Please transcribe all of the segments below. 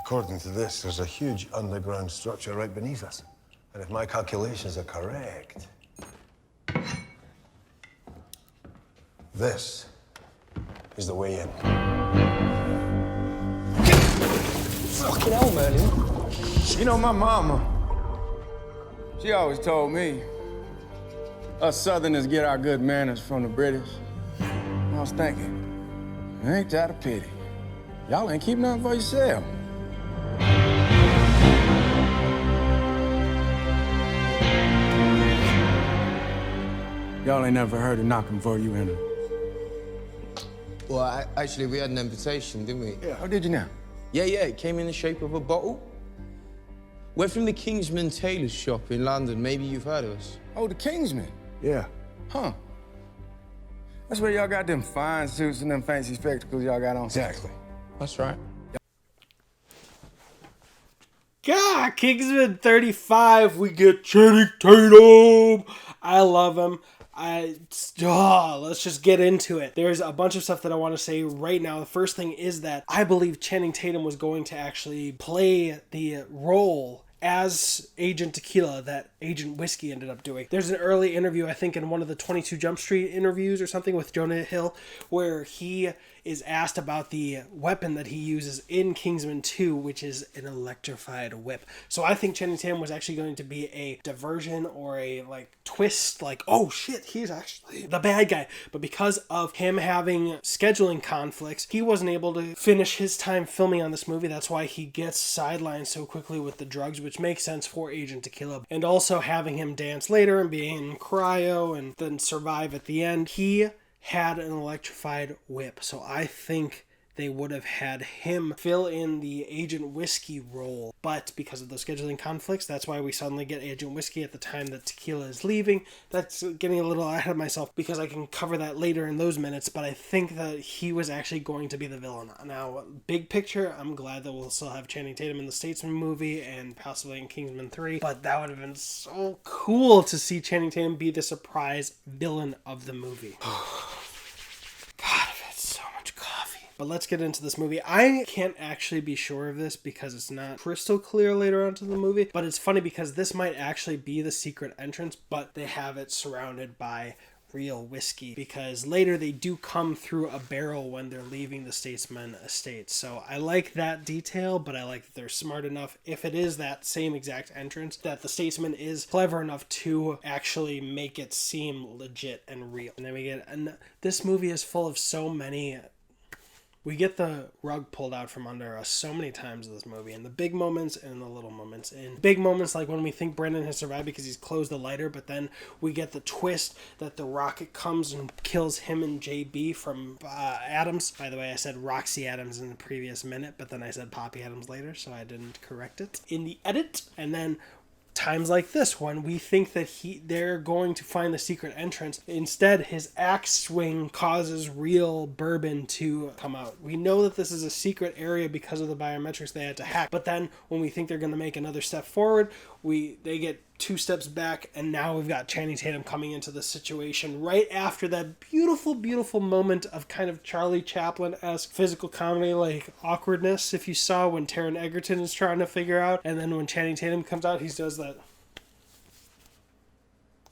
According to this, there's a huge underground structure right beneath us. And if my calculations are correct, this is the way in. Fucking hell, Merlin. You know, my mama, she always told me, us Southerners get our good manners from the British. And I was thinking, ain't that a pity? Y'all ain't keep nothing for yourself. Y'all ain't never heard of knocking before you enter. Well, actually, we had an invitation, didn't we? Yeah, how did you now? Yeah, it came in the shape of a bottle. We're from the Kingsman tailor shop in London. Maybe you've heard of us. Oh, the Kingsman? Yeah. Huh. That's where y'all got them fine suits and them fancy spectacles y'all got on. Exactly. That's right. God, Kingsman 35, we get Channing Tatum. I love him. Let's just get into it. There's a bunch of stuff that I want to say right now. The first thing is that I believe Channing Tatum was going to actually play the role as Agent Tequila that Agent Whiskey ended up doing. There's an early interview, I think in one of the 22 Jump Street interviews or something with Jonah Hill, where he is asked about the weapon that he uses in Kingsman 2, which is an electrified whip. So I think Channing Tatum was actually going to be a diversion or a twist, oh shit, he's actually the bad guy. But because of him having scheduling conflicts, he wasn't able to finish his time filming on this movie. That's why he gets sidelined so quickly with the drugs, which makes sense for Agent Tequila. And also having him dance later and being in cryo and then survive at the end, he had an electrified whip. So I think they would have had him fill in the Agent Whiskey role. But because of the scheduling conflicts, that's why we suddenly get Agent Whiskey at the time that Tequila is leaving. That's getting a little ahead of myself because I can cover that later in those minutes, but I think that he was actually going to be the villain. Now, big picture, I'm glad that we'll still have Channing Tatum in the Statesman movie and possibly in Kingsman 3, but that would have been so cool to see Channing Tatum be the surprise villain of the movie. God, I've had so much coffee. But let's get into this movie. I can't actually be sure of this because it's not crystal clear later on to the movie, but it's funny because this might actually be the secret entrance, but they have it surrounded by real whiskey because later they do come through a barrel when they're leaving the Statesman estate. So I like that detail, but I like that they're smart enough, if it is that same exact entrance, that the Statesman is clever enough to actually make it seem legit and real. And then this movie is full of so many. We get the rug pulled out from under us so many times in this movie, in the big moments and in the little moments. In big moments, like when we think Brendan has survived because he's closed the lighter, but then we get the twist that the rocket comes and kills him and JB from Adams. By the way, I said Roxy Adams in the previous minute, but then I said Poppy Adams later, so I didn't correct it in the edit. And then times like this when we think that they're going to find the secret entrance. Instead, his axe swing causes real bourbon to come out. We know that this is a secret area because of the biometrics they had to hack. But then when we think they're going to make another step forward, they get 2 steps back, and now we've got Channing Tatum coming into the situation right after that beautiful, beautiful moment of kind of Charlie Chaplin-esque physical comedy, awkwardness, if you saw when Taron Egerton is trying to figure out, and then when Channing Tatum comes out, he does that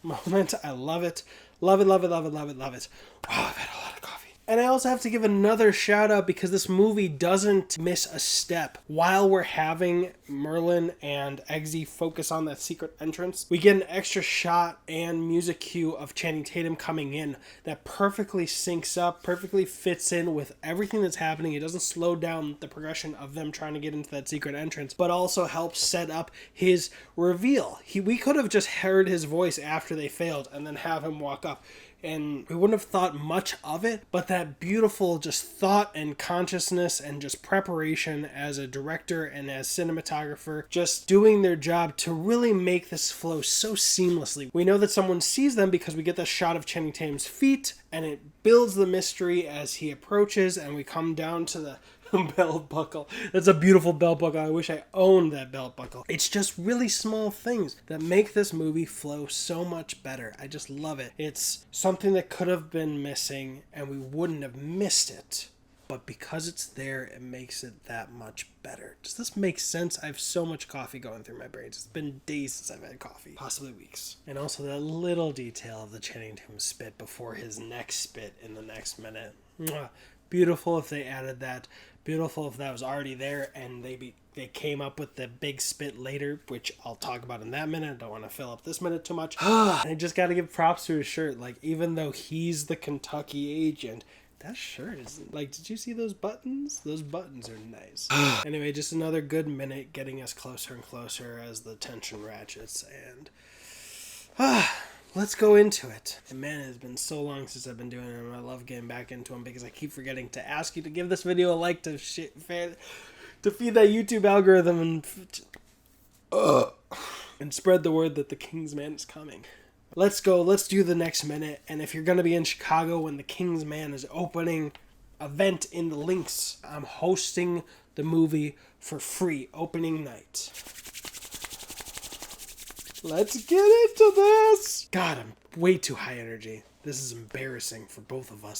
moment. I love it. Love it, love it, love it, love it, love it. Wow, I've had a lot of coffee. And I also have to give another shout out because this movie doesn't miss a step. While we're having Merlin and Eggsy focus on that secret entrance, we get an extra shot and music cue of Channing Tatum coming in that perfectly syncs up, perfectly fits in with everything that's happening. It doesn't slow down the progression of them trying to get into that secret entrance, but also helps set up his reveal. We could have just heard his voice after they failed and then have him walk up, and we wouldn't have thought much of it, but that beautiful just thought and consciousness and just preparation as a director and as cinematographer, just doing their job to really make this flow so seamlessly. We know that someone sees them because we get the shot of Channing Tatum's feet, and it builds the mystery as he approaches, and we come down to the belt buckle. That's a beautiful belt buckle. I wish I owned that belt buckle. It's just really small things that make this movie flow so much better. I just love it. It's something that could have been missing and we wouldn't have missed it but because it's there, it makes it that much better. Does this make sense? I have so much coffee going through my brains. It's been days since I've had coffee, possibly weeks. And also that little detail of the Channing Tatum spit before his next spit in the next minute. Mwah. Beautiful if they added that. Beautiful if that was already there and they came up with the big spit later, which I'll talk about in that minute. I don't want to fill up this minute too much. I just got to give props to his shirt. Like, even though he's the Kentucky agent, that shirt is, like, did you see those buttons? Those buttons are nice. Anyway, just another good minute getting us closer and closer as the tension ratchets. And let's go into it. And man, it has been so long since I've been doing them. I love getting back into them because I keep forgetting to ask you to give this video a like to feed that YouTube algorithm and spread the word that the Kingsman is coming. Let's go. Let's do the next minute. And if you're going to be in Chicago when the Kingsman is opening event in the Lynx, I'm hosting the movie for free opening night. Let's get into this. God, I'm way too high energy. This is embarrassing for both of us.